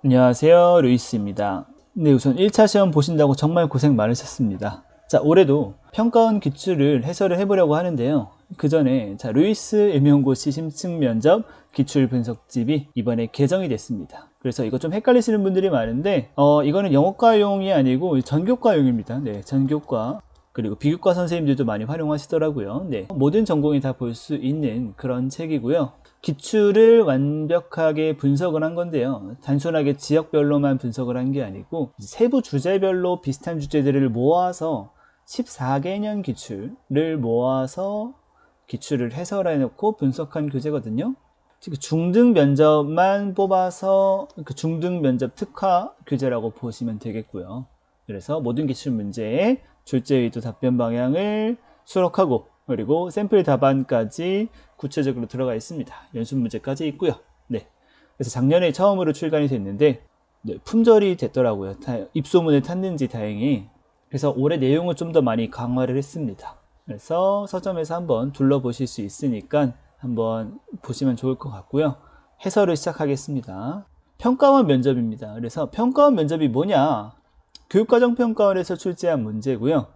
안녕하세요, 루이스입니다. 네, 우선 1차 시험 보신다고 정말 고생 많으셨습니다. 자, 올해도 평가원 기출을 해설을 해보려고 하는데요. 그 전에 루이스 임용고시 심층 면접 기출 분석집이 이번에 개정이 됐습니다. 그래서 이거 좀 헷갈리시는 분들이 많은데 이거는 영어과용이 아니고 전교과용입니다. 네, 전교과 그리고 비교과 선생님들도 많이 활용하시더라고요. 네, 모든 전공이 다 볼 수 있는 그런 책이고요. 기출을 완벽하게 분석을 한 건데요. 단순하게 지역별로만 분석을 한 게 아니고 세부 주제별로 비슷한 주제들을 모아서 14개년 기출을 모아서 기출을 해설해 놓고 분석한 교재거든요. 중등 면접만 뽑아서 그 중등 면접 특화 교재라고 보시면 되겠고요. 그래서 모든 기출 문제에 출제 의도 답변 방향을 수록하고 그리고 샘플 답안까지 구체적으로 들어가 있습니다. 연습 문제까지 있고요. 네. 그래서 작년에 처음으로 출간이 됐는데 네, 품절이 됐더라고요. 입소문을 탔는지 다행히. 그래서 올해 내용을 좀 더 많이 강화를 했습니다. 그래서 서점에서 한번 둘러보실 수 있으니까 한번 보시면 좋을 것 같고요. 해설을 시작하겠습니다. 평가원 면접입니다. 그래서 평가원 면접이 뭐냐? 교육과정평가원에서 출제한 문제고요.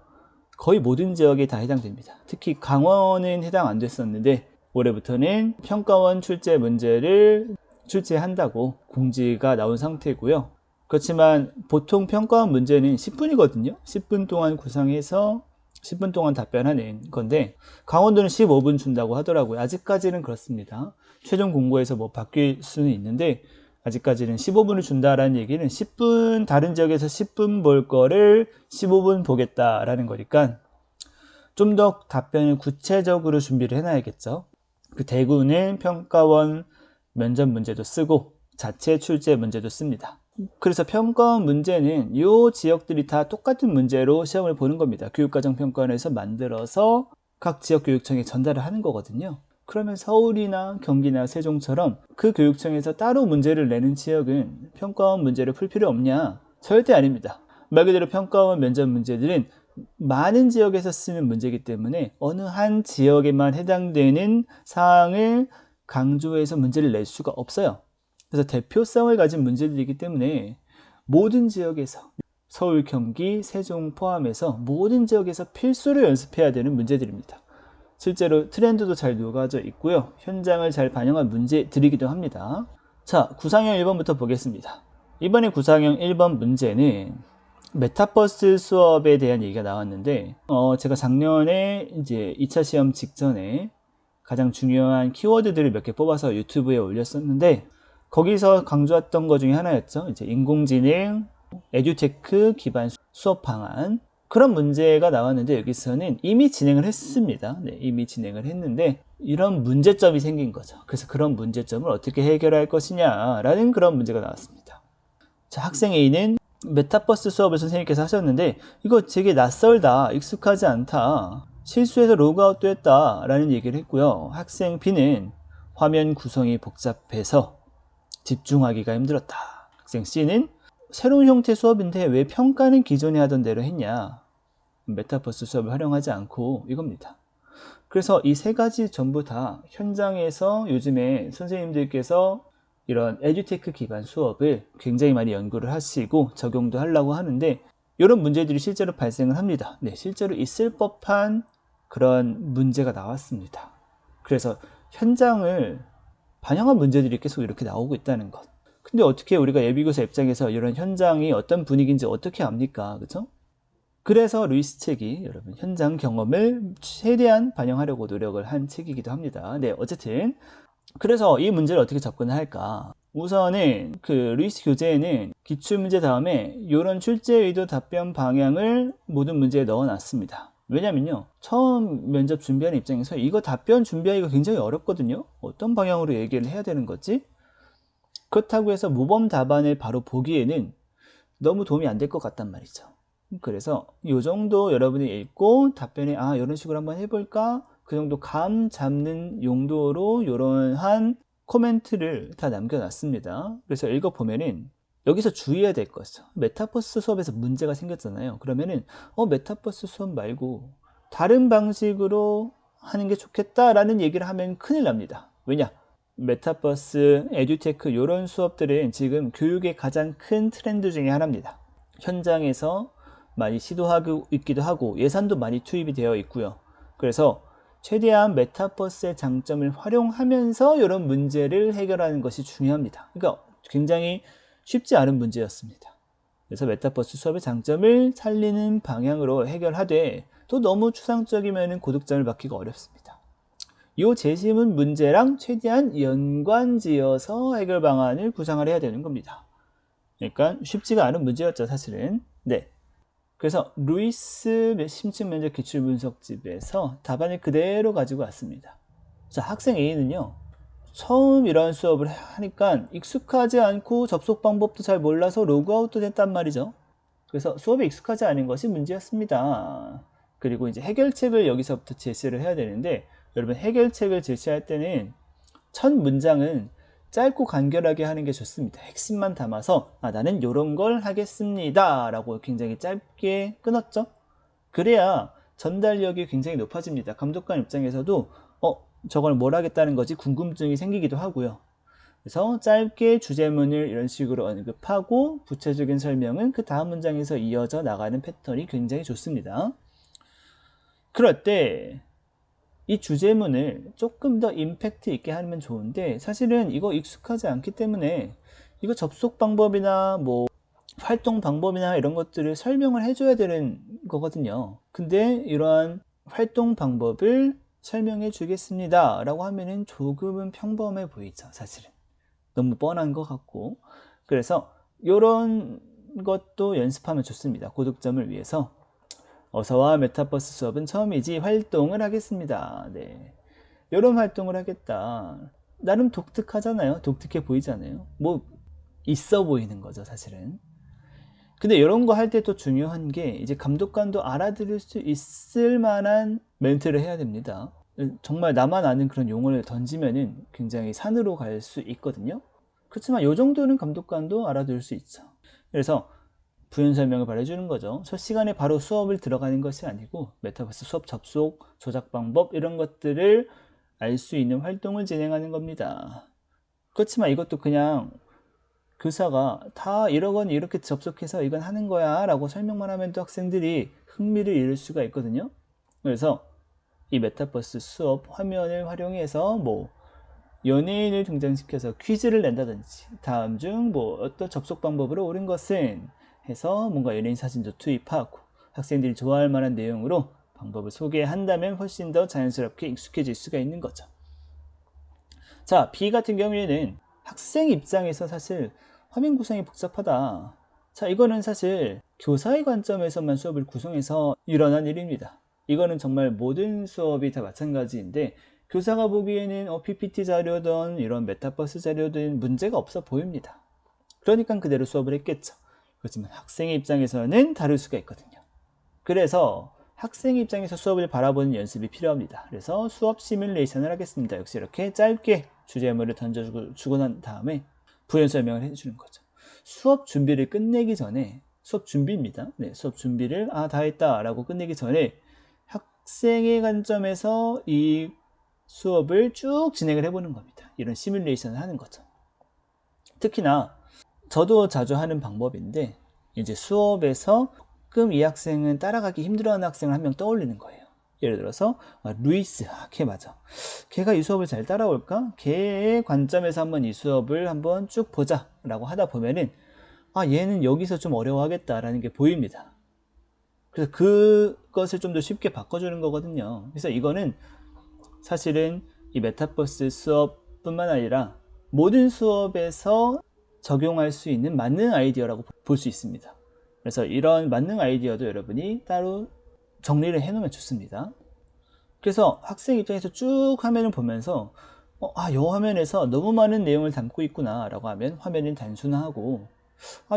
거의 모든 지역에 다 해당됩니다. 특히 강원은 해당 안 됐었는데 올해부터는 평가원 출제 문제를 출제한다고 공지가 나온 상태고요. 그렇지만 보통 평가원 문제는 10분이거든요. 10분 동안 구상해서 10분 동안 답변하는 건데 강원도는 15분 준다고 하더라고요. 아직까지는 그렇습니다. 최종 공고에서 뭐 바뀔 수는 있는데 아직까지는 15분을 준다라는 얘기는 10분 다른 지역에서 10분 볼 거를 15분 보겠다라는 거니까 좀 더 답변을 구체적으로 준비를 해놔야겠죠. 그 대구는 평가원 면접 문제도 쓰고 자체 출제 문제도 씁니다. 그래서 평가원 문제는 이 지역들이 다 똑같은 문제로 시험을 보는 겁니다. 교육과정평가원에서 만들어서 각 지역교육청에 전달을 하는 거거든요. 그러면 서울이나 경기나 세종처럼 그 교육청에서 따로 문제를 내는 지역은 평가원 문제를 풀 필요 없냐? 절대 아닙니다. 말 그대로 평가원 면접 문제들은 많은 지역에서 쓰는 문제이기 때문에 어느 한 지역에만 해당되는 사항을 강조해서 문제를 낼 수가 없어요. 그래서 대표성을 가진 문제들이기 때문에 모든 지역에서 서울, 경기, 세종 포함해서 모든 지역에서 필수로 연습해야 되는 문제들입니다. 실제로 트렌드도 잘 녹아져 있고요. 현장을 잘 반영한 문제들이기도 합니다. 자, 구상형 1번부터 보겠습니다. 이번에 구상형 1번 문제는 메타버스 수업에 대한 얘기가 나왔는데 제가 작년에 이제 2차 시험 직전에 가장 중요한 키워드들을 몇 개 뽑아서 유튜브에 올렸었는데 거기서 강조했던 것 중에 하나였죠. 이제 인공지능, 에듀테크 기반 수업 방안 그런 문제가 나왔는데 여기서는 이미 진행을 했습니다. 네, 이미 진행을 했는데 이런 문제점이 생긴 거죠. 그래서 그런 문제점을 어떻게 해결할 것이냐라는 그런 문제가 나왔습니다. 자, 학생 A는 메타버스 수업을 선생님께서 하셨는데 이거 되게 낯설다, 익숙하지 않다, 실수해서 로그아웃도 했다 라는 얘기를 했고요. 학생 B는 화면 구성이 복잡해서 집중하기가 힘들었다. 학생 C는 새로운 형태 수업인데 왜 평가는 기존에 하던 대로 했냐, 메타버스 수업을 활용하지 않고, 이겁니다. 그래서 이 세 가지 전부 다 현장에서 요즘에 선생님들께서 이런 에듀테크 기반 수업을 굉장히 많이 연구를 하시고 적용도 하려고 하는데 이런 문제들이 실제로 발생을 합니다. 네, 실제로 있을 법한 그런 문제가 나왔습니다. 그래서 현장을 반영한 문제들이 계속 이렇게 나오고 있다는 것. 근데 어떻게 우리가 예비교사 입장에서 이런 현장이 어떤 분위기인지 어떻게 압니까? 그죠? 그래서 루이스 책이 여러분 현장 경험을 최대한 반영하려고 노력을 한 책이기도 합니다. 네, 어쨌든 그래서 이 문제를 어떻게 접근을 할까? 우선은 그 루이스 교재에는 기출문제 다음에 이런 출제 의도 답변 방향을 모든 문제에 넣어놨습니다. 왜냐면요, 처음 면접 준비하는 입장에서 이거 답변 준비하기가 굉장히 어렵거든요. 어떤 방향으로 얘기를 해야 되는 거지? 그렇다고 해서 모범 답안을 바로 보기에는 너무 도움이 안 될 것 같단 말이죠. 그래서 이 정도 여러분이 읽고 답변에 이런 식으로 한번 해볼까? 그 정도 감 잡는 용도로 이러한 코멘트를 다 남겨놨습니다. 그래서 읽어보면은 여기서 주의해야 될 것이죠. 메타버스 수업에서 문제가 생겼잖아요. 그러면은 메타버스 수업 말고 다른 방식으로 하는 게 좋겠다라는 얘기를 하면 큰일 납니다. 왜냐? 메타버스, 에듀테크 이런 수업들은 지금 교육의 가장 큰 트렌드 중에 하나입니다. 현장에서 많이 시도하고 있기도 하고 예산도 많이 투입이 되어 있고요. 그래서 최대한 메타버스의 장점을 활용하면서 이런 문제를 해결하는 것이 중요합니다. 그러니까 굉장히 쉽지 않은 문제였습니다. 그래서 메타버스 수업의 장점을 살리는 방향으로 해결하되 또 너무 추상적이면 고득점을 받기가 어렵습니다. 이 제시문 문제랑 최대한 연관지어서 해결 방안을 구상을 해야 되는 겁니다. 그러니까 쉽지가 않은 문제였죠, 사실은. 네. 그래서 루이스 심층 면접 기출 분석집에서 답안을 그대로 가지고 왔습니다. 자, 학생 A는요, 처음 이런 수업을 하니까 익숙하지 않고 접속 방법도 잘 몰라서 로그아웃도 됐단 말이죠. 그래서 수업에 익숙하지 않은 것이 문제였습니다. 그리고 이제 해결책을 여기서부터 제시를 해야 되는데, 여러분 해결책을 제시할 때는 첫 문장은 짧고 간결하게 하는 게 좋습니다. 핵심만 담아서 나는 이런 걸 하겠습니다 라고 굉장히 짧게 끊었죠. 그래야 전달력이 굉장히 높아집니다. 감독관 입장에서도 저걸 뭘 하겠다는 거지 궁금증이 생기기도 하고요. 그래서 짧게 주제문을 이런 식으로 언급하고 구체적인 설명은 그 다음 문장에서 이어져 나가는 패턴이 굉장히 좋습니다. 그럴 때 이 주제문을 조금 더 임팩트 있게 하면 좋은데 사실은 이거 익숙하지 않기 때문에 이거 접속 방법이나 뭐 활동 방법이나 이런 것들을 설명을 해줘야 되는 거거든요. 근데 이러한 활동 방법을 설명해 주겠습니다 라고 하면은 조금은 평범해 보이죠, 사실은. 너무 뻔한 것 같고. 그래서 이런 것도 연습하면 좋습니다. 고득점을 위해서. 어서와 메타버스 수업은 처음이지 활동을 하겠습니다. 네. 이런 활동을 하겠다. 나름 독특하잖아요. 독특해 보이잖아요. 뭐 있어 보이는 거죠, 사실은. 근데 이런 거 할 때 또 중요한 게 이제 감독관도 알아들을 수 있을 만한 멘트를 해야 됩니다. 정말 나만 아는 그런 용어를 던지면은 굉장히 산으로 갈 수 있거든요. 그렇지만 이 정도는 감독관도 알아들을 수 있죠. 그래서 부연 설명을 바라주는 거죠. 첫 시간에 바로 수업을 들어가는 것이 아니고 메타버스 수업 접속, 조작 방법 이런 것들을 알 수 있는 활동을 진행하는 겁니다. 그렇지만 이것도 그냥 교사가 다 이러건 이렇게 접속해서 이건 하는 거야 라고 설명만 하면 또 학생들이 흥미를 잃을 수가 있거든요. 그래서 이 메타버스 수업 화면을 활용해서 뭐 연예인을 등장시켜서 퀴즈를 낸다든지 다음 중 뭐 어떤 접속 방법으로 옳은 것은 해서 뭔가 연예인 사진도 투입하고 학생들이 좋아할 만한 내용으로 방법을 소개한다면 훨씬 더 자연스럽게 익숙해질 수가 있는 거죠. 자, B 같은 경우에는 학생 입장에서 사실 화면 구성이 복잡하다. 자, 이거는 사실 교사의 관점에서만 수업을 구성해서 일어난 일입니다. 이거는 정말 모든 수업이 다 마찬가지인데 교사가 보기에는 PPT 자료든 이런 메타버스 자료든 문제가 없어 보입니다. 그러니까 그대로 수업을 했겠죠. 그렇지만 학생의 입장에서는 다를 수가 있거든요. 그래서 학생 입장에서 수업을 바라보는 연습이 필요합니다. 그래서 수업 시뮬레이션을 하겠습니다. 역시 이렇게 짧게 주제물을 던져주고 난 다음에 부연 설명을 해주는 거죠. 수업 준비를 끝내기 전에 수업 준비입니다. 네, 수업 준비를 다 했다 라고 끝내기 전에 학생의 관점에서 이 수업을 쭉 진행을 해보는 겁니다. 이런 시뮬레이션을 하는 거죠. 특히나 저도 자주 하는 방법인데 이제 수업에서 조금 이 학생은 따라가기 힘들어하는 학생을 한 명 떠올리는 거예요. 예를 들어서 루이스, 걔 맞아. 걔가 이 수업을 잘 따라올까? 걔의 관점에서 한번 이 수업을 한번 쭉 보자 라고 하다 보면은 얘는 여기서 좀 어려워하겠다라는 게 보입니다. 그래서 그것을 좀 더 쉽게 바꿔주는 거거든요. 그래서 이거는 사실은 이 메타버스 수업뿐만 아니라 모든 수업에서 적용할 수 있는 만능 아이디어라고 볼 수 있습니다. 그래서 이런 만능 아이디어도 여러분이 따로 정리를 해놓으면 좋습니다. 그래서 학생 입장에서 쭉 화면을 보면서 이 화면에서 너무 많은 내용을 담고 있구나 라고 하면 화면을 단순화하고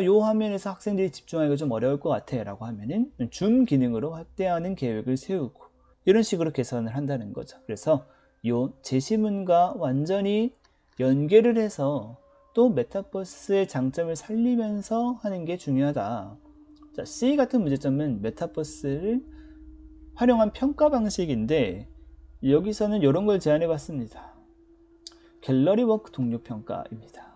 이 화면에서 학생들이 집중하기가 좀 어려울 것 같아 라고 하면은 줌 기능으로 확대하는 계획을 세우고 이런 식으로 개선을 한다는 거죠. 그래서 이 제시문과 완전히 연계를 해서 또 메타버스의 장점을 살리면서 하는 게 중요하다. 자, C 같은 문제점은 메타버스를 활용한 평가 방식인데 여기서는 이런 걸 제안해 봤습니다. 갤러리 워크 동료 평가입니다.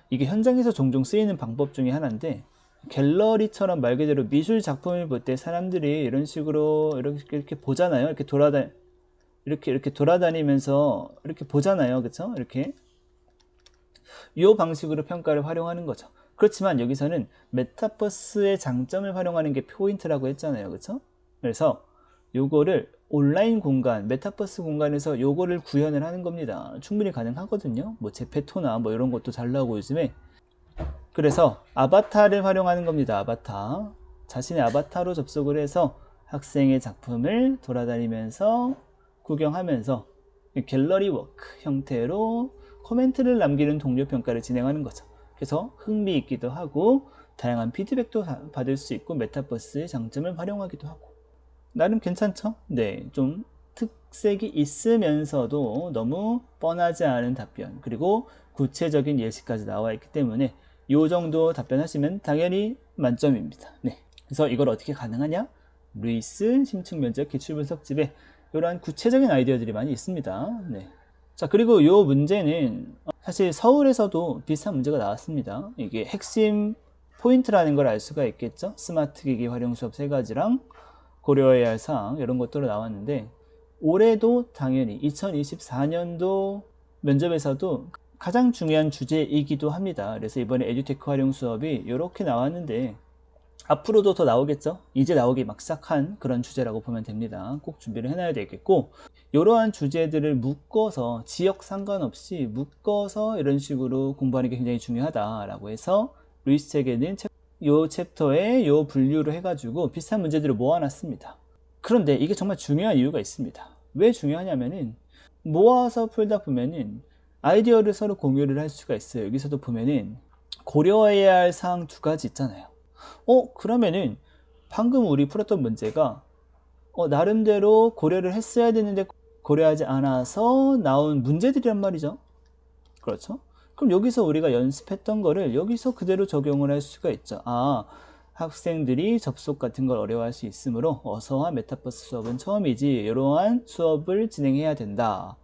이게 현장에서 종종 쓰이는 방법 중에 하나인데, 갤러리처럼 말 그대로 미술 작품을 볼 때 사람들이 이런 식으로 이렇게 보잖아요. 이렇게 돌아다니면서 이렇게 보잖아요. 그쵸? 이렇게. 이 방식으로 평가를 활용하는 거죠. 그렇지만 여기서는 메타버스의 장점을 활용하는 게 포인트라고 했잖아요. 그쵸? 그래서 요거를 온라인 공간, 메타버스 공간에서 요거를 구현을 하는 겁니다. 충분히 가능하거든요. 뭐 제페토나 뭐 이런 것도 잘 나오고 요즘에. 그래서 아바타를 활용하는 겁니다. 아바타. 자신의 아바타로 접속을 해서 학생의 작품을 돌아다니면서 구경하면서 갤러리 워크 형태로 코멘트를 남기는 동료 평가를 진행하는 거죠. 그래서 흥미있기도 하고 다양한 피드백도 받을 수 있고 메타버스의 장점을 활용하기도 하고 나름 괜찮죠? 네, 좀 특색이 있으면서도 너무 뻔하지 않은 답변 그리고 구체적인 예시까지 나와 있기 때문에 이 정도 답변하시면 당연히 만점입니다. 네, 그래서 이걸 어떻게 가능하냐? 루이스 심층 면접 기출 분석집에 이러한 구체적인 아이디어들이 많이 있습니다. 네. 자, 그리고 이 문제는 사실 서울에서도 비슷한 문제가 나왔습니다. 이게 핵심 포인트라는 걸 알 수가 있겠죠? 스마트 기기 활용 수업 3가지랑 고려해야 할 사항 이런 것들로 나왔는데 올해도 당연히 2024년도 면접에서도 가장 중요한 주제이기도 합니다. 그래서 이번에 에듀테크 활용 수업이 이렇게 나왔는데 앞으로도 더 나오겠죠? 이제 나오기 막 시작한 그런 주제라고 보면 됩니다. 꼭 준비를 해놔야 되겠고 이러한 주제들을 묶어서 지역 상관없이 묶어서 이런 식으로 공부하는 게 굉장히 중요하다라고 해서 루이스 책에는 이 챕터에 이 분류를 해가지고 비슷한 문제들을 모아놨습니다. 그런데 이게 정말 중요한 이유가 있습니다. 왜 중요하냐면은 모아서 풀다 보면은 아이디어를 서로 공유를 할 수가 있어요. 여기서도 보면은 고려해야 할 사항 2가지 있잖아요. 그러면은 방금 우리 풀었던 문제가 나름대로 고려를 했어야 되는데 고려하지 않아서 나온 문제들이란 말이죠. 그렇죠? 그럼 여기서 우리가 연습했던 거를 여기서 그대로 적용을 할 수가 있죠. 학생들이 접속 같은 걸 어려워할 수 있으므로 어서와 메타버스 수업은 처음이지 이러한 수업을 진행해야 된다.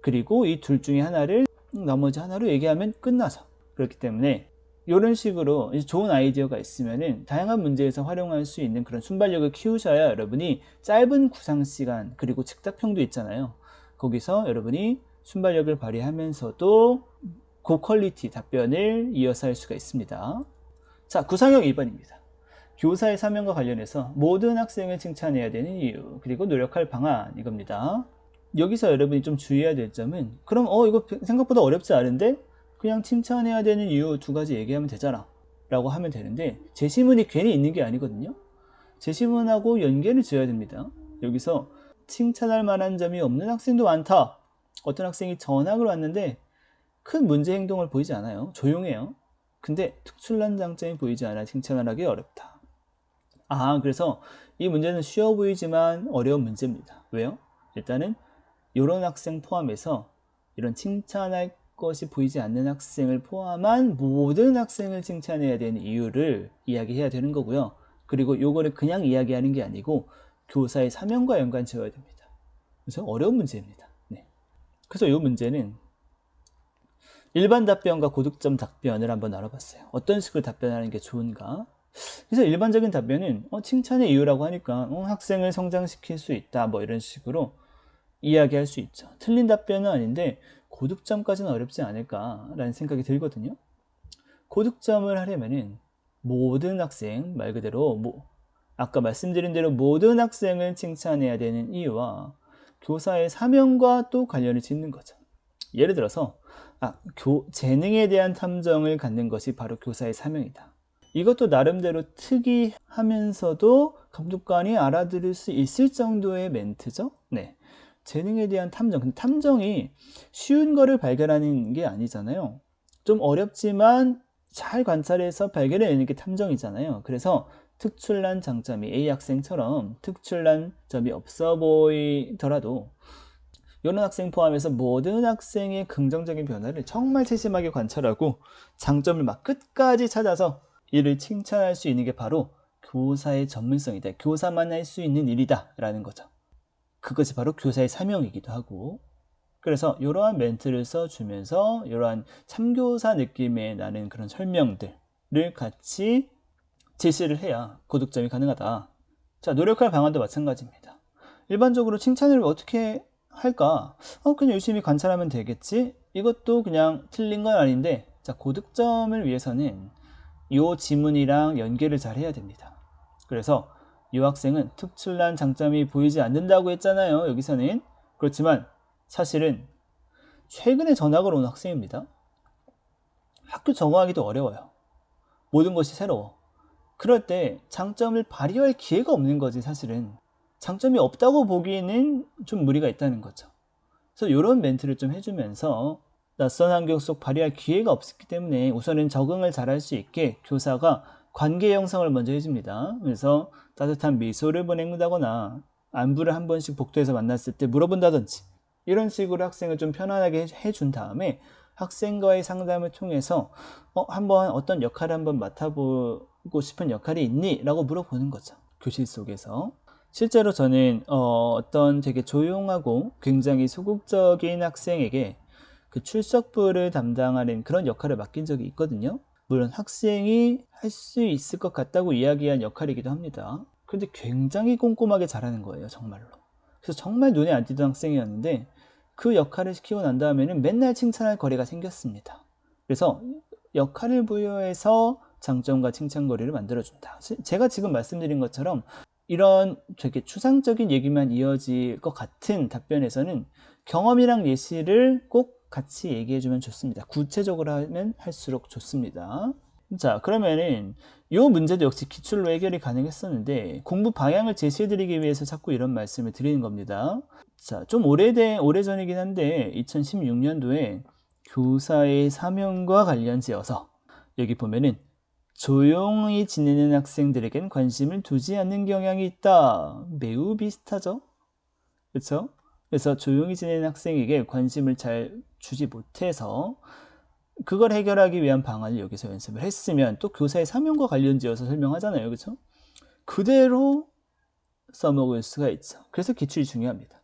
그리고 이 둘 중에 하나를 나머지 하나로 얘기하면 끝나죠. 그렇기 때문에 이런 식으로 좋은 아이디어가 있으면은 다양한 문제에서 활용할 수 있는 그런 순발력을 키우셔야 여러분이 짧은 구상 시간 그리고 즉답형도 있잖아요. 거기서 여러분이 순발력을 발휘하면서도 고퀄리티 답변을 이어서 할 수가 있습니다. 자, 구상형 2번입니다. 교사의 사명과 관련해서 모든 학생을 칭찬해야 되는 이유 그리고 노력할 방안 이겁니다. 여기서 여러분이 좀 주의해야 될 점은 그럼 이거 생각보다 어렵지 않은데 그냥 칭찬해야 되는 이유 2가지 얘기하면 되잖아 라고 하면 되는데 제시문이 괜히 있는 게 아니거든요. 제시문하고 연계를 지어야 됩니다. 여기서 칭찬할 만한 점이 없는 학생도 많다. 어떤 학생이 전학을 왔는데 큰 문제 행동을 보이지 않아요. 조용해요. 근데 특출난 장점이 보이지 않아 칭찬을 하기 어렵다. 그래서 이 문제는 쉬워 보이지만 어려운 문제입니다. 왜요? 일단은 이런 학생 포함해서 이런 칭찬할 것이 보이지 않는 학생을 포함한 모든 학생을 칭찬해야 되는 이유를 이야기해야 되는 거고요. 그리고 이거를 그냥 이야기하는 게 아니고 교사의 사명과 연관 지어야 됩니다. 그래서 어려운 문제입니다. 네. 그래서 이 문제는 일반 답변과 고득점 답변을 한번 나눠봤어요. 어떤 식으로 답변하는 게 좋은가? 그래서 일반적인 답변은 칭찬의 이유라고 하니까 학생을 성장시킬 수 있다 뭐 이런 식으로 이야기할 수 있죠. 틀린 답변은 아닌데 고득점까지는 어렵지 않을까라는 생각이 들거든요. 고득점을 하려면은 모든 학생 말 그대로 아까 말씀드린 대로 모든 학생을 칭찬해야 되는 이유와 교사의 사명과 또 관련을 짓는 거죠. 예를 들어서 재능에 대한 탐정을 갖는 것이 바로 교사의 사명이다. 이것도 나름대로 특이하면서도 감독관이 알아들을 수 있을 정도의 멘트죠. 네, 재능에 대한 탐정. 근데 탐정이 쉬운 거를 발견하는 게 아니잖아요. 좀 어렵지만 잘 관찰해서 발견해내는 게 탐정이잖아요. 그래서 특출난 장점이 A 학생처럼 특출난 점이 없어 보이더라도 이런 학생 포함해서 모든 학생의 긍정적인 변화를 정말 세심하게 관찰하고 장점을 막 끝까지 찾아서 이를 칭찬할 수 있는 게 바로 교사의 전문성이다. 교사만 할 수 있는 일이다 라는 거죠. 그것이 바로 교사의 사명이기도 하고 그래서 이러한 멘트를 써주면서 이러한 참교사 느낌의 나는 그런 설명들을 같이 제시를 해야 고득점이 가능하다. 자, 노력할 방안도 마찬가지입니다. 일반적으로 칭찬을 어떻게 할까? 그냥 열심히 관찰하면 되겠지? 이것도 그냥 틀린 건 아닌데, 자, 고득점을 위해서는 이 지문이랑 연계를 잘 해야 됩니다. 그래서 이 학생은 특출난 장점이 보이지 않는다고 했잖아요. 여기서는. 그렇지만 사실은 최근에 전학을 온 학생입니다. 학교 적응하기도 어려워요. 모든 것이 새로워. 그럴 때 장점을 발휘할 기회가 없는 거지, 사실은. 장점이 없다고 보기에는 좀 무리가 있다는 거죠. 그래서 이런 멘트를 좀 해주면서 낯선 환경 속 발휘할 기회가 없었기 때문에 우선은 적응을 잘할 수 있게 교사가 관계 형성을 먼저 해줍니다. 그래서 따뜻한 미소를 보낸다거나 안부를 한 번씩 복도에서 만났을 때 물어본다든지 이런 식으로 학생을 좀 편안하게 해준 다음에 학생과의 상담을 통해서 한번 어떤 역할을 한번 맡아보고 싶은 역할이 있니? 라고 물어보는 거죠. 교실 속에서. 실제로 저는 어떤 되게 조용하고 굉장히 소극적인 학생에게 그 출석부를 담당하는 그런 역할을 맡긴 적이 있거든요. 물론 학생이 할 수 있을 것 같다고 이야기한 역할이기도 합니다. 근데 굉장히 꼼꼼하게 잘하는 거예요, 정말로. 그래서 정말 눈에 안 띄던 학생이었는데 그 역할을 시키고 난 다음에는 맨날 칭찬할 거리가 생겼습니다. 그래서 역할을 부여해서 장점과 칭찬거리를 만들어준다. 제가 지금 말씀드린 것처럼 이런 되게 추상적인 얘기만 이어질 것 같은 답변에서는 경험이랑 예시를 꼭 같이 얘기해주면 좋습니다. 구체적으로 하면 할수록 좋습니다. 자, 그러면은 이 문제도 역시 기출로 해결이 가능했었는데 공부 방향을 제시해드리기 위해서 자꾸 이런 말씀을 드리는 겁니다. 자, 좀 오래전이긴 한데 2016년도에 교사의 사명과 관련지어서 여기 보면은 조용히 지내는 학생들에겐 관심을 두지 않는 경향이 있다. 매우 비슷하죠? 그렇죠? 그래서 조용히 지내는 학생에게 관심을 잘 주지 못해서 그걸 해결하기 위한 방안을 여기서 연습을 했으면 또 교사의 사명과 관련지어서 설명하잖아요. 그렇죠? 그대로 써먹을 수가 있죠. 그래서 기출이 중요합니다.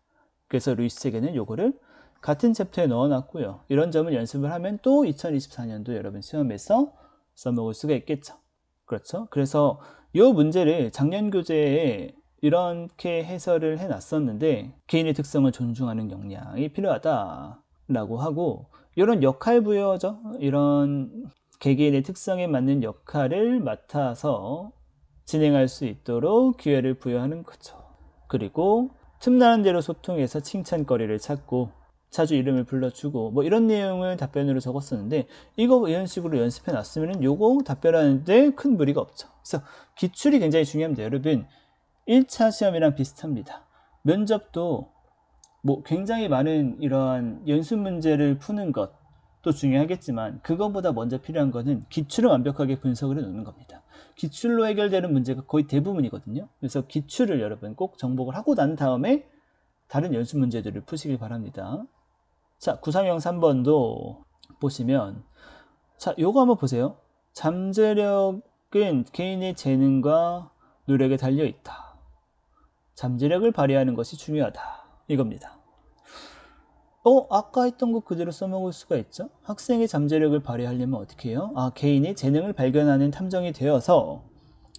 그래서 루이스 책에는 요거를 같은 챕터에 넣어놨고요. 이런 점을 연습을 하면 또 2024년도 여러분 시험에서 써먹을 수가 있겠죠. 그렇죠? 그래서 이 문제를 작년 교재에 이렇게 해설을 해놨었는데 개인의 특성을 존중하는 역량이 필요하다라고 하고 이런 역할 부여죠. 이런 개개인의 특성에 맞는 역할을 맡아서 진행할 수 있도록 기회를 부여하는 거죠. 그리고 틈나는 대로 소통해서 칭찬거리를 찾고 자주 이름을 불러주고 뭐 이런 내용을 답변으로 적었었는데 이거 이런 식으로 연습해 놨으면 요거 답변하는데 큰 무리가 없죠. 그래서 기출이 굉장히 중요합니다. 여러분 1차 시험이랑 비슷합니다. 면접도 뭐 굉장히 많은 이러한 연습 문제를 푸는 것도 중요하겠지만 그것보다 먼저 필요한 거는 기출을 완벽하게 분석을 해 놓는 겁니다. 기출로 해결되는 문제가 거의 대부분이거든요. 그래서 기출을 여러분 꼭 정복을 하고 난 다음에 다른 연습 문제들을 푸시길 바랍니다. 자, 구상형 3번도 보시면 자, 요거 한번 보세요. 잠재력은 개인의 재능과 노력에 달려 있다. 잠재력을 발휘하는 것이 중요하다. 이겁니다. 아까 했던 거 그대로 써먹을 수가 있죠? 학생의 잠재력을 발휘하려면 어떻게 해요? 개인의 재능을 발견하는 탐정이 되어서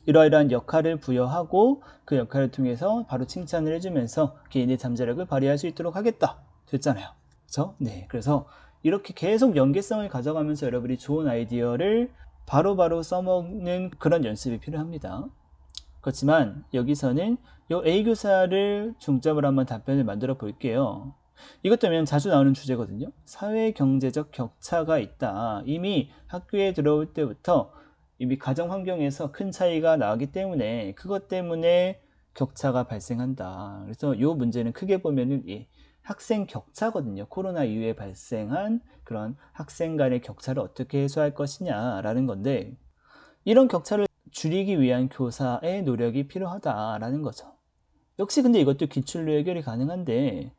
이러이러한 역할을 부여하고 그 역할을 통해서 바로 칭찬을 해주면서 개인의 잠재력을 발휘할 수 있도록 하겠다. 됐잖아요. 그렇죠? 네. 그래서 이렇게 계속 연계성을 가져가면서 여러분이 좋은 아이디어를 바로바로 써먹는 그런 연습이 필요합니다. 그렇지만 여기서는 이 A 교사를 중점으로 한번 답변을 만들어 볼게요. 이것 때문에 자주 나오는 주제거든요. 사회 경제적 격차가 있다. 이미 학교에 들어올 때부터 이미 가정 환경에서 큰 차이가 나기 때문에 그것 때문에 격차가 발생한다. 그래서 이 문제는 크게 보면은 학생 격차거든요. 코로나 이후에 발생한 그런 학생 간의 격차를 어떻게 해소할 것이냐라는 건데 이런 격차를 줄이기 위한 교사의 노력이 필요하다라는 거죠. 역시 근데 이것도 기출로 해결이 가능한데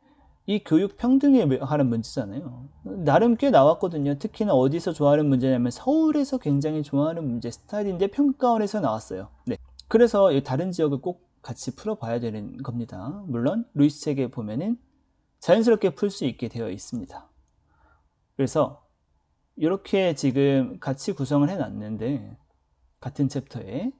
이 교육 평등에 관한 문제잖아요. 나름 꽤 나왔거든요. 특히나 어디서 좋아하는 문제냐면 서울에서 굉장히 좋아하는 문제 스타일인데 평가원에서 나왔어요. 네. 그래서 다른 지역을 꼭 같이 풀어봐야 되는 겁니다. 물론 루이스 책에 보면은 자연스럽게 풀 수 있게 되어 있습니다. 그래서 이렇게 지금 같이 구성을 해놨는데 같은 챕터에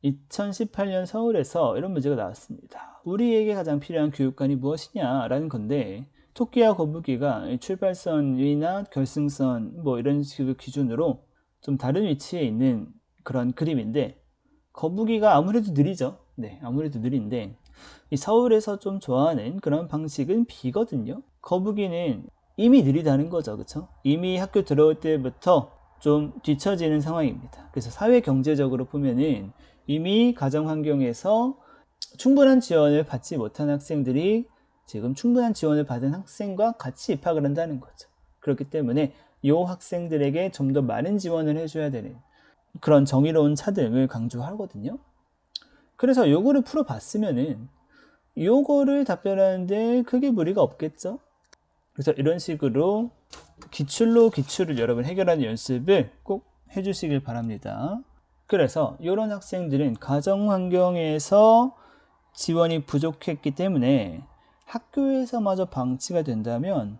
2018년 서울에서 이런 문제가 나왔습니다. 우리에게 가장 필요한 교육관이 무엇이냐? 라는 건데 토끼와 거북이가 출발선이나 결승선 뭐 이런 식의 기준으로 좀 다른 위치에 있는 그런 그림인데 거북이가 아무래도 느리죠. 네, 아무래도 느린데 이 서울에서 좀 좋아하는 그런 방식은 B거든요. 거북이는 이미 느리다는 거죠. 그쵸? 이미 학교 들어올 때부터 좀 뒤처지는 상황입니다. 그래서 사회 경제적으로 보면은 이미 가정 환경에서 충분한 지원을 받지 못한 학생들이 지금 충분한 지원을 받은 학생과 같이 입학을 한다는 거죠. 그렇기 때문에 이 학생들에게 좀 더 많은 지원을 해줘야 되는 그런 정의로운 차등을 강조하거든요. 그래서 요거를 풀어봤으면은 요거를 답변하는데 크게 무리가 없겠죠. 그래서 이런 식으로 기출로 기출을 여러분 해결하는 연습을 꼭 해주시길 바랍니다. 그래서 이런 학생들은 가정 환경에서 지원이 부족했기 때문에 학교에서마저 방치가 된다면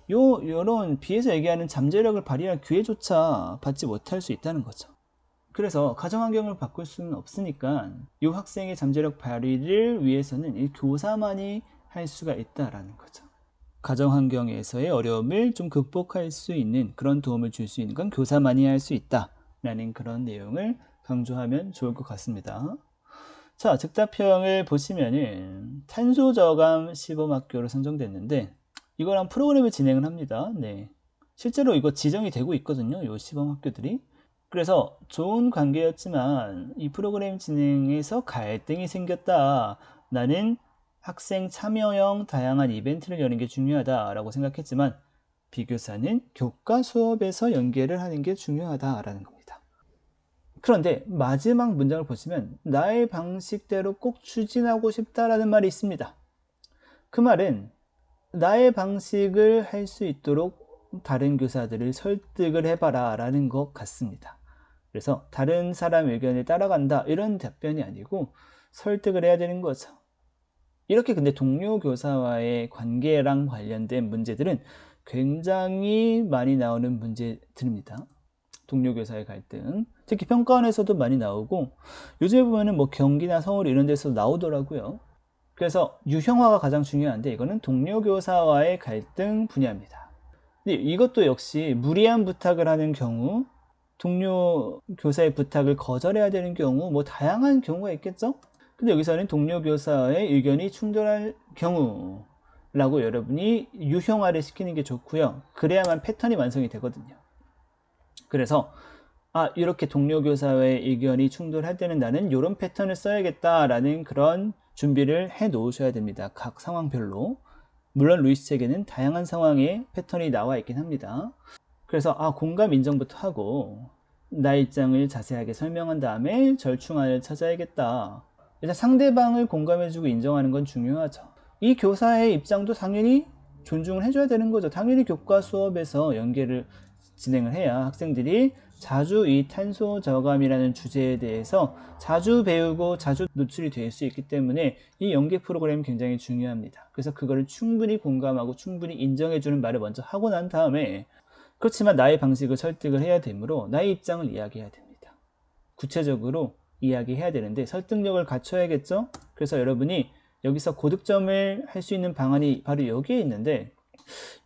요런 B에서 얘기하는 잠재력을 발휘할 기회조차 받지 못할 수 있다는 거죠. 그래서 가정 환경을 바꿀 수는 없으니까 이 학생의 잠재력 발휘를 위해서는 이 교사만이 할 수가 있다라는 거죠. 가정 환경에서의 어려움을 좀 극복할 수 있는 그런 도움을 줄 수 있는 건 교사만이 할 수 있다라는 그런 내용을 강조하면 좋을 것 같습니다. 자, 즉답형을 보시면은 탄소 저감 시범학교로 선정됐는데 이거랑 프로그램을 진행을 합니다. 네. 실제로 이거 지정이 되고 있거든요. 이 시범학교들이. 그래서 좋은 관계였지만 이 프로그램 진행에서 갈등이 생겼다. 나는 학생 참여형 다양한 이벤트를 여는 게 중요하다라고 생각했지만 비교사는 교과 수업에서 연계를 하는 게 중요하다라는 겁니다. 그런데 마지막 문장을 보시면 나의 방식대로 꼭 추진하고 싶다라는 말이 있습니다. 그 말은 나의 방식을 할 수 있도록 다른 교사들을 설득을 해봐라 라는 것 같습니다. 그래서 다른 사람 의견에 따라간다 이런 답변이 아니고 설득을 해야 되는 거죠. 이렇게 근데 동료 교사와의 관계랑 관련된 문제들은 굉장히 많이 나오는 문제들입니다. 동료 교사의 갈등, 특히 평가원에서도 많이 나오고 요즘에 보면은 뭐 경기나 서울 이런 데서 나오더라고요. 그래서 유형화가 가장 중요한데 이거는 동료 교사와의 갈등 분야입니다. 근데 이것도 역시 무리한 부탁을 하는 경우, 동료 교사의 부탁을 거절해야 되는 경우, 뭐 다양한 경우가 있겠죠? 근데 여기서는 동료 교사의 의견이 충돌할 경우라고 여러분이 유형화를 시키는 게 좋고요. 그래야만 패턴이 완성이 되거든요. 그래서 이렇게 동료 교사의 의견이 충돌할 때는 나는 이런 패턴을 써야겠다라는 그런 준비를 해 놓으셔야 됩니다. 각 상황별로. 물론 루이스 책에는 다양한 상황의 패턴이 나와 있긴 합니다. 그래서 공감 인정부터 하고 나의 입장을 자세하게 설명한 다음에 절충안을 찾아야겠다. 일단 상대방을 공감해주고 인정하는 건 중요하죠. 이 교사의 입장도 당연히 존중을 해줘야 되는 거죠. 당연히 교과 수업에서 연계를 진행을 해야 학생들이 자주 이 탄소 저감이라는 주제에 대해서 자주 배우고 자주 노출이 될 수 있기 때문에 이 연계 프로그램이 굉장히 중요합니다. 그래서 그거를 충분히 공감하고 충분히 인정해주는 말을 먼저 하고 난 다음에 그렇지만 나의 방식을 설득을 해야 되므로 나의 입장을 이야기해야 됩니다. 구체적으로 이야기해야 되는데 설득력을 갖춰야겠죠? 그래서 여러분이 여기서 고득점을 할 수 있는 방안이 바로 여기에 있는데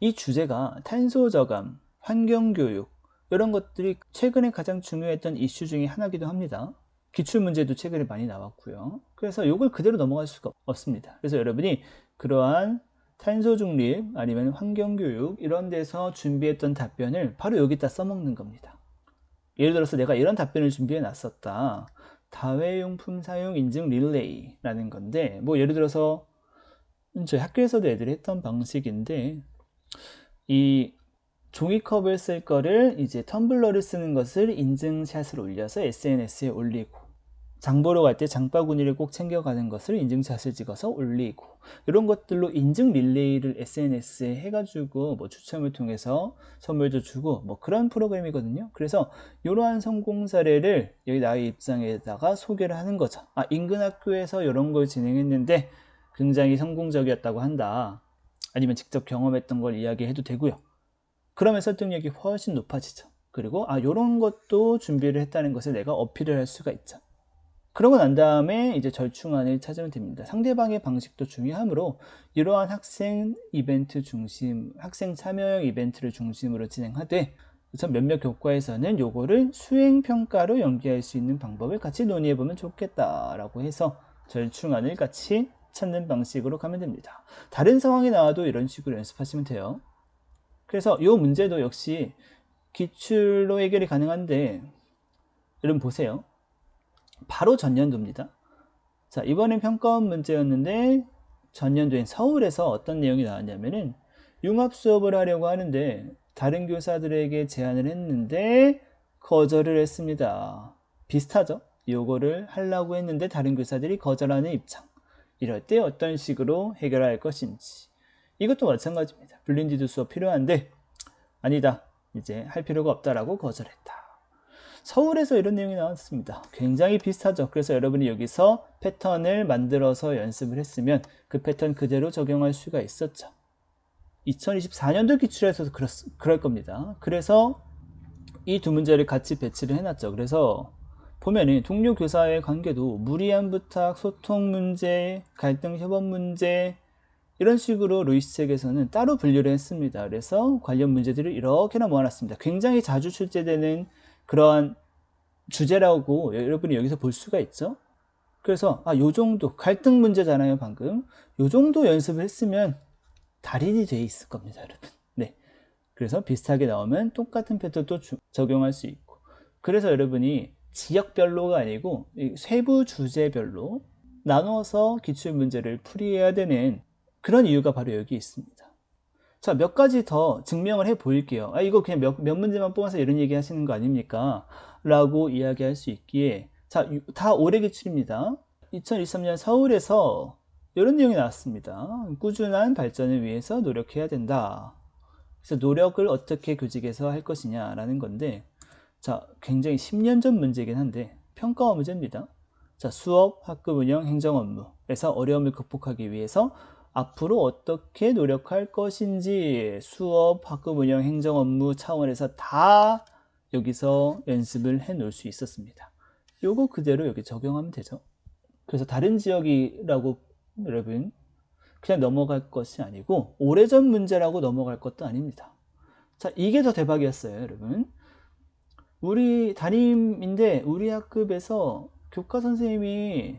이 주제가 탄소 저감, 환경교육 이런 것들이 최근에 가장 중요했던 이슈 중에 하나이기도 합니다. 기출문제도 최근에 많이 나왔고요. 그래서 이걸 그대로 넘어갈 수가 없습니다. 그래서 여러분이 그러한 탄소 중립 아니면 환경교육 이런 데서 준비했던 답변을 바로 여기다 써먹는 겁니다. 예를 들어서 내가 이런 답변을 준비해 놨었다. 다회용품 사용 인증 릴레이라는 건데 뭐 예를 들어서 저희 학교에서도 애들이 했던 방식인데 이 종이컵을 쓸 거를 이제 텀블러를 쓰는 것을 인증샷을 올려서 SNS에 올리고 장 보러 갈 때 장바구니를 꼭 챙겨가는 것을 인증샷을 찍어서 올리고 이런 것들로 인증 릴레이를 SNS에 해가지고 뭐 추첨을 통해서 선물도 주고 뭐 그런 프로그램이거든요. 그래서 이러한 성공 사례를 여기 나의 입장에다가 소개를 하는 거죠. 인근 학교에서 이런 걸 진행했는데 굉장히 성공적이었다고 한다. 아니면 직접 경험했던 걸 이야기해도 되고요. 그러면 설득력이 훨씬 높아지죠. 그리고 요런 것도 준비를 했다는 것을 내가 어필을 할 수가 있죠. 그러고 난 다음에 이제 절충안을 찾으면 됩니다. 상대방의 방식도 중요하므로 이러한 학생 이벤트 중심, 학생 참여형 이벤트를 중심으로 진행하되, 우선 몇몇 교과에서는 요거를 수행평가로 연계할 수 있는 방법을 같이 논의해보면 좋겠다라고 해서 절충안을 같이 찾는 방식으로 가면 됩니다. 다른 상황이 나와도 이런 식으로 연습하시면 돼요. 그래서 이 문제도 역시 기출로 해결이 가능한데, 여러분 보세요. 바로 전년도입니다. 자, 이번엔 평가원 문제였는데 전년도엔 서울에서 어떤 내용이 나왔냐면은 융합 수업을 하려고 하는데 다른 교사들에게 제안을 했는데 거절을 했습니다. 비슷하죠? 요거를 하려고 했는데 다른 교사들이 거절하는 입장. 이럴 때 어떤 식으로 해결할 것인지. 이것도 마찬가지입니다. 블린디드 수업 필요한데 아니다, 이제 할 필요가 없다라고 거절했다. 서울에서 이런 내용이 나왔습니다. 굉장히 비슷하죠. 그래서 여러분이 여기서 패턴을 만들어서 연습을 했으면 그 패턴 그대로 적용할 수가 있었죠. 2024년도 기출에서도 그럴 겁니다. 그래서 이 두 문제를 같이 배치를 해놨죠. 그래서 보면은 동료 교사의 관계도 무리한 부탁, 소통 문제, 갈등 협업 문제, 이런 식으로 루이스 책에서는 따로 분류를 했습니다. 그래서 관련 문제들을 이렇게나 모아놨습니다. 굉장히 자주 출제되는 그러한 주제라고 여러분이 여기서 볼 수가 있죠. 그래서 요 정도 갈등 문제잖아요. 방금 요 정도 연습을 했으면 달인이 돼 있을 겁니다, 여러분. 네, 그래서 비슷하게 나오면 똑같은 패턴도 적용할 수 있고, 그래서 여러분이 지역별로가 아니고 세부 주제별로 나눠서 기출 문제를 풀이해야 되는 그런 이유가 바로 여기 있습니다. 자, 몇 가지 더 증명을 해 보일게요. 이거 그냥 몇 문제만 뽑아서 이런 얘기 하시는 거 아닙니까? 라고 이야기할 수 있기에, 자, 다 올해 기출입니다. 2023년 서울에서 이런 내용이 나왔습니다. 꾸준한 발전을 위해서 노력해야 된다. 그래서 노력을 어떻게 교직에서 할 것이냐라는 건데, 자, 굉장히 10년 전 문제이긴 한데 평가원 문제입니다. 자, 수업, 학급 운영, 행정 업무에서 어려움을 극복하기 위해서 앞으로 어떻게 노력할 것인지 수업, 학급 운영, 행정 업무 차원에서 다 여기서 연습을 해 놓을 수 있었습니다. 요거 그대로 여기 적용하면 되죠. 그래서 다른 지역이라고 여러분 그냥 넘어갈 것이 아니고 오래전 문제라고 넘어갈 것도 아닙니다. 자, 이게 더 대박이었어요, 여러분. 우리 담임인데 우리 학급에서 교과 선생님이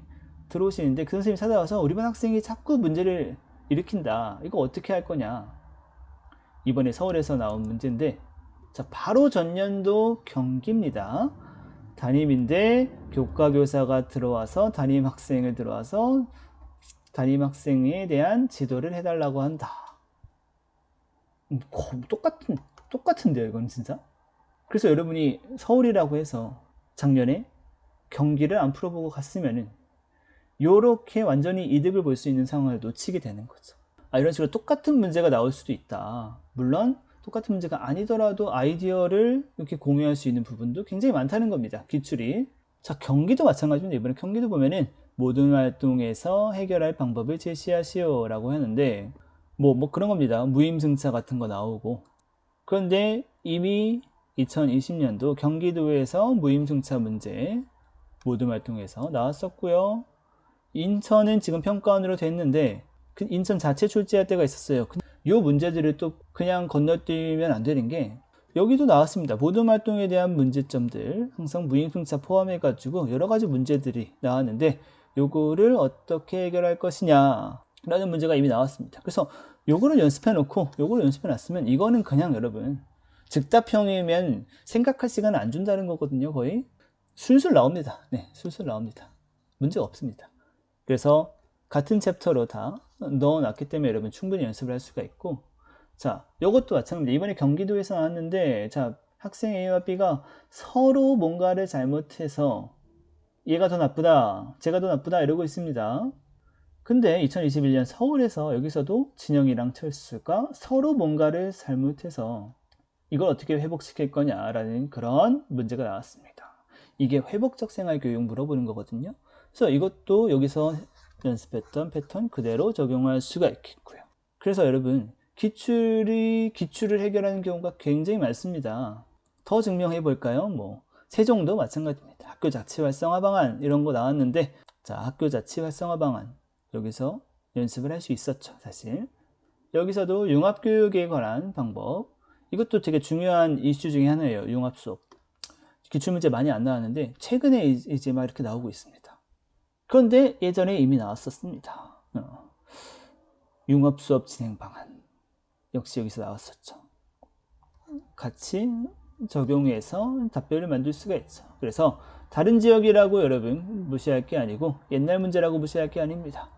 들어오시는데 그 선생님이 찾아와서 우리 반 학생이 자꾸 문제를 일으킨다. 이거 어떻게 할 거냐. 이번에 서울에서 나온 문제인데, 자, 바로 전년도 경기입니다. 담임인데 교과 교사가 들어와서 담임 학생에 대한 지도를 해달라고 한다. 똑같은데요, 이건 진짜. 그래서 여러분이 서울이라고 해서 작년에 경기를 안 풀어보고 갔으면은 요렇게 완전히 이득을 볼 수 있는 상황을 놓치게 되는 거죠. 이런 식으로 똑같은 문제가 나올 수도 있다. 물론 똑같은 문제가 아니더라도 아이디어를 이렇게 공유할 수 있는 부분도 굉장히 많다는 겁니다, 기출이. 자, 경기도 마찬가지입니다. 이번에 경기도 보면은 모든 활동에서 해결할 방법을 제시하시오 라고 하는데 뭐 그런 겁니다. 무임승차 같은 거 나오고. 그런데 이미 2020년도 경기도에서 무임승차 문제 모든 활동에서 나왔었고요. 인천은 지금 평가원으로 됐는데 인천 자체 출제할 때가 있었어요. 이 문제들을 또 그냥 건너뛰면 안 되는 게 여기도 나왔습니다. 모든 활동에 대한 문제점들 항상 무임승차 포함해 가지고 여러 가지 문제들이 나왔는데 요거를 어떻게 해결할 것이냐 라는 문제가 이미 나왔습니다. 그래서 요거를 연습해 놓고 요거를 연습해 놨으면 이거는 그냥 여러분 즉답형이면 생각할 시간을 안 준다는 거거든요. 거의 술술 나옵니다. 네, 술술 나옵니다. 문제가 없습니다. 그래서 같은 챕터로 다 넣어놨기 때문에 여러분 충분히 연습을 할 수가 있고, 자, 요것도 마찬가지입니다. 이번에 경기도에서 나왔는데, 자, 학생 A와 B가 서로 뭔가를 잘못해서 얘가 더 나쁘다, 제가 더 나쁘다 이러고 있습니다. 근데 2021년 서울에서 여기서도 진영이랑 철수가 서로 뭔가를 잘못해서 이걸 어떻게 회복시킬 거냐라는 그런 문제가 나왔습니다. 이게 회복적 생활교육 물어보는 거거든요. 그래서 이것도 여기서 연습했던 패턴 그대로 적용할 수가 있겠고요. 그래서 여러분 기출을 해결하는 경우가 굉장히 많습니다. 더 증명해 볼까요? 뭐 세종도 마찬가지입니다. 학교 자치 활성화 방안 이런 거 나왔는데, 자, 학교 자치 활성화 방안 여기서 연습을 할 수 있었죠, 사실. 여기서도 융합교육에 관한 방법, 이것도 되게 중요한 이슈 중에 하나예요. 융합 수업 기출문제 많이 안 나왔는데 최근에 이제 막 이렇게 나오고 있습니다. 그런데 예전에 이미 나왔었습니다. 융합 수업 진행 방안 역시 여기서 나왔었죠. 같이 적용해서 답변을 만들 수가 있죠. 그래서 다른 지역이라고 여러분 무시할 게 아니고 옛날 문제라고 무시할 게 아닙니다.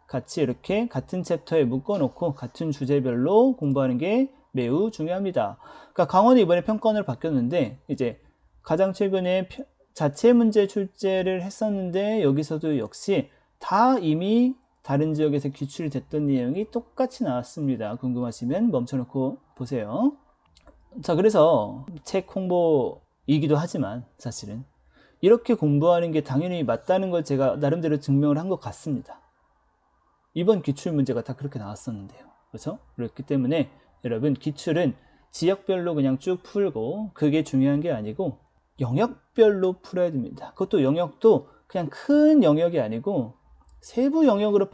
같이 이렇게 같은 챕터에 묶어놓고 같은 주제별로 공부하는 게 매우 중요합니다. 그러니까 강원이 이번에 평가원으로 바뀌었는데 이제 가장 최근에 자체 문제 출제를 했었는데 여기서도 역시 다 이미 다른 지역에서 기출이 됐던 내용이 똑같이 나왔습니다. 궁금하시면 멈춰놓고 보세요. 자, 그래서 책 홍보이기도 하지만 사실은 이렇게 공부하는 게 당연히 맞다는 걸 제가 나름대로 증명을 한 것 같습니다. 이번 기출 문제가 다 그렇게 나왔었는데요. 그렇죠? 그렇기 때문에 여러분 기출은 지역별로 그냥 쭉 풀고 그게 중요한 게 아니고 영역별로 풀어야 됩니다. 그것도 영역도 그냥 큰 영역이 아니고 세부 영역으로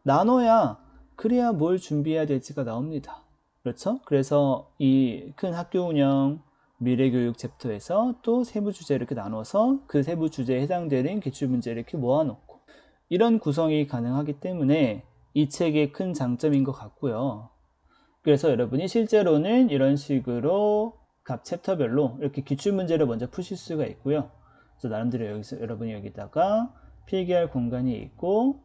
나눠야 그래야 뭘 준비해야 될지가 나옵니다. 그렇죠? 그래서 이 큰 학교 운영 미래교육 챕터에서 또 세부 주제 이렇게 나눠서 그 세부 주제에 해당되는 기출문제를 이렇게 모아놓고 이런 구성이 가능하기 때문에 이 책의 큰 장점인 것 같고요. 그래서 여러분이 실제로는 이런 식으로 각 챕터별로 이렇게 기출문제를 먼저 푸실 수가 있고요. 그래서 나름대로 여기서 여러분이 여기다가 필기할 공간이 있고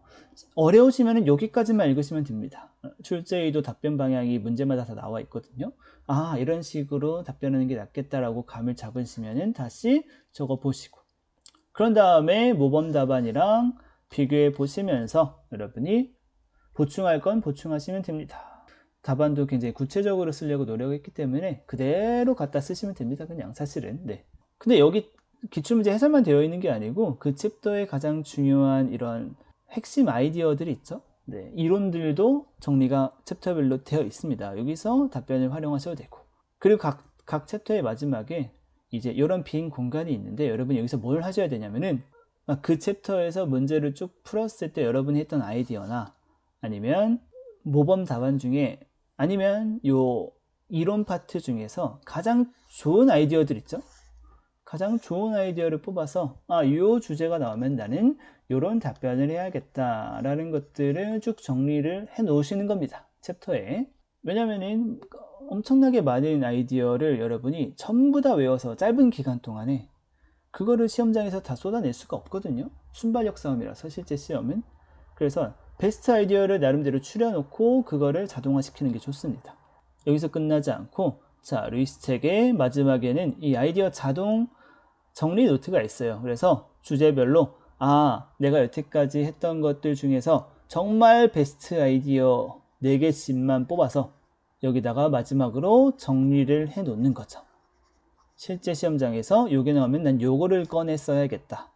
어려우시면 여기까지만 읽으시면 됩니다. 출제의도 답변 방향이 문제마다 다 나와 있거든요. 아, 이런 식으로 답변하는 게 낫겠다라고 감을 잡으시면 다시 적어 보시고 그런 다음에 모범 답안이랑 비교해 보시면서 여러분이 보충할 건 보충하시면 됩니다. 답안도 굉장히 구체적으로 쓰려고 노력했기 때문에 그대로 갖다 쓰시면 됩니다. 그냥 사실은. 네. 근데 여기 기출문제 해설만 되어 있는 게 아니고 그 챕터의 가장 중요한 이런 핵심 아이디어들이 있죠. 네, 이론들도 정리가 챕터별로 되어 있습니다. 여기서 답변을 활용하셔도 되고 그리고 각 챕터의 마지막에 이제 이런 빈 공간이 있는데 여러분이 여기서 뭘 하셔야 되냐면은 그 챕터에서 문제를 쭉 풀었을 때 여러분이 했던 아이디어나 아니면 모범 답안 중에 아니면 요 이론 파트 중에서 가장 좋은 아이디어들 있죠. 가장 좋은 아이디어를 뽑아서 이 주제가 나오면 나는 이런 답변을 해야겠다라는 것들을 쭉 정리를 해 놓으시는 겁니다. 챕터에. 왜냐면은 엄청나게 많은 아이디어를 여러분이 전부 다 외워서 짧은 기간 동안에 그거를 시험장에서 다 쏟아낼 수가 없거든요. 순발력 싸움이라서 실제 시험은. 그래서 베스트 아이디어를 나름대로 추려놓고 그거를 자동화시키는 게 좋습니다. 여기서 끝나지 않고 자, 루이스 책의 마지막에는 이 아이디어 자동 정리 노트가 있어요. 그래서 주제별로 내가 여태까지 했던 것들 중에서 정말 베스트 아이디어 4개씩만 뽑아서 여기다가 마지막으로 정리를 해 놓는 거죠. 실제 시험장에서 요게 나오면 난 요거를 꺼내 써야겠다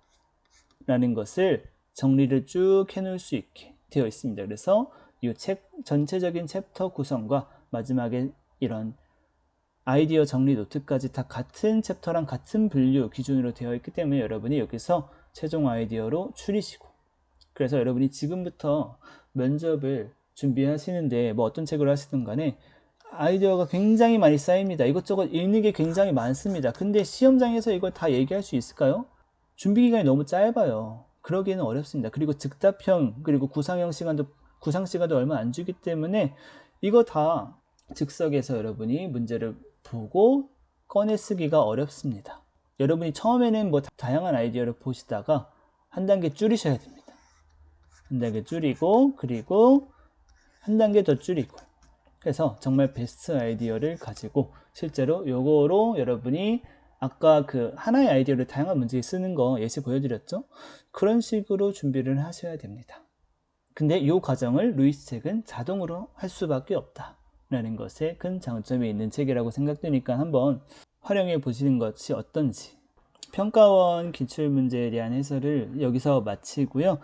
라는 것을 정리를 쭉 해놓을 수 있게 되어 있습니다. 그래서 이 책 전체적인 챕터 구성과 마지막에 이런 아이디어 정리 노트까지 다 같은 챕터랑 같은 분류 기준으로 되어 있기 때문에 여러분이 여기서 최종 아이디어로 추리시고 그래서 여러분이 지금부터 면접을 준비하시는데 뭐 어떤 책으로 하시든 간에 아이디어가 굉장히 많이 쌓입니다. 이것저것 읽는 게 굉장히 많습니다. 근데 시험장에서 이걸 다 얘기할 수 있을까요? 준비 기간이 너무 짧아요. 그러기에는 어렵습니다. 그리고 즉답형 그리고 구상 시간도 얼마 안 주기 때문에 이거 다 즉석에서 여러분이 문제를 보고 꺼내 쓰기가 어렵습니다. 여러분이 처음에는 뭐 다양한 아이디어를 보시다가 한 단계 줄이셔야 됩니다. 한 단계 줄이고 그리고 한 단계 더 줄이고 그래서 정말 베스트 아이디어를 가지고 실제로 요거로 여러분이 아까 그 하나의 아이디어를 다양한 문제에 쓰는 거 예시 보여드렸죠? 그런 식으로 준비를 하셔야 됩니다. 근데 이 과정을 루이스 책은 자동으로 할 수밖에 없다 라는 것에 큰 장점이 있는 책이라고 생각되니까 한번 활용해 보시는 것이 어떤지. 평가원 기출문제에 대한 해설을 여기서 마치고요.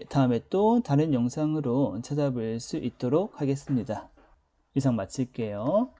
다음에 또 다른 영상으로 찾아뵐 수 있도록 하겠습니다. 이상 마칠게요.